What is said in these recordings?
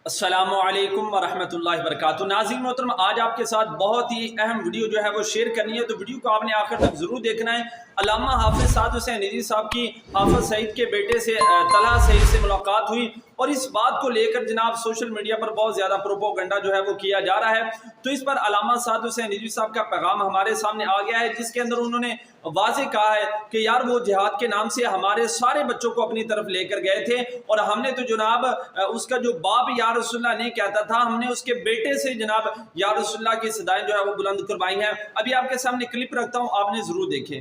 अस्सलामुअलैकुम वरहमतुल्लाहि वबरकातुहू। नाज़रीन मोहतरम, आज आपके साथ बहुत ही अहम वीडियो जो है वो शेयर करनी है, तो वीडियो को आपने आखिर तक ज़रूर देखना है। अल्लामा हाफिज़ साद हुसैन निज़वी साहब की हाफिज़ सईद के बेटे से तलहा सईद से मुलाकात हुई और इस बात को लेकर जनाब सोशल मीडिया पर बहुत ज़्यादा प्रोपोगंडा जो है वो किया जा रहा है। तो इस पर अल्लामा साद हुसैन निज़वी साहब का पैगाम हमारे सामने आ गया है, जिसके अंदर उन्होंने वाज़ेह कहा है कि यार वो जिहाद के नाम से हमारे सारे बच्चों को अपनी तरफ लेकर गए थे और हमने तो जनाब उसका जो बाप या रसूलुल्लाह नहीं कहता था, हमने उसके बेटे से जनाब या रसूलुल्लाह की सदाएं जो है वो बुलंद करवाई हैं। अभी आपके सामने क्लिप रखता हूँ, आपने जरूर देखें।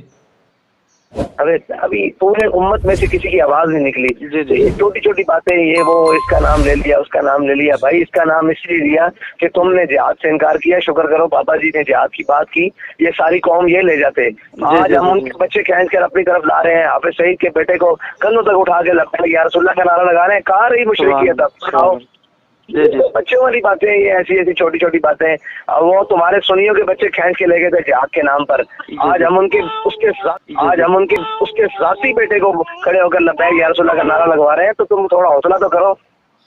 अरे अभी पूरे उम्मत में से किसी की आवाज नहीं निकली। ये छोटी छोटी बातें, ये वो इसका नाम ले लिया, उसका नाम ले लिया। भाई इसका नाम इसलिए लिया कि तुमने जिहाद से इनकार किया। शुक्र करो पापा जी ने जिहाद की बात की, ये सारी कौम ये ले जाते। आज हम उनके बच्चे खींच कर अपनी तरफ ला रहे हैं। हाफिज सईद के बेटे को कंधों तक उठा के या रसूलुल्लाह का नारा लगा रहे हैं। कहाँ रही मुशरिकियत? बताओ। बच्चों वाली बातें, ये ऐसी ऐसी छोटी छोटी बातें। वो तुम्हारे सुनियों के बच्चे खींच के ले गए थे जिहाद के नाम पर। आज हम उनके उसके साथी बेटे को खड़े होकर लब्बैक या रसूलुल्लाह का नारा लगवा रहे हैं, तो तुम थोड़ा हौसला तो करो।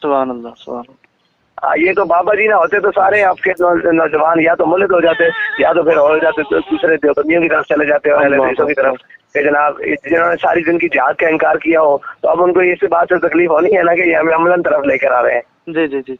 सुभान अल्लाह, सुभान अल्लाह। ये तो बाबा जी ना होते तो सारे आपके नौजवान या तो मुल्क हो जाते या तो फिर हो जाते तो दूसरे देवबंदियों की तरफ चले जाते और अहले देशों की तरफ। जनाब जिन्होंने सारी जिंदगी जिहाद का इनकार किया हो, तो अब उनको इस बात से तकलीफ होनी है ना कि ये हमें अमलन तरफ लेकर आ रहे हैं। जी जी जी।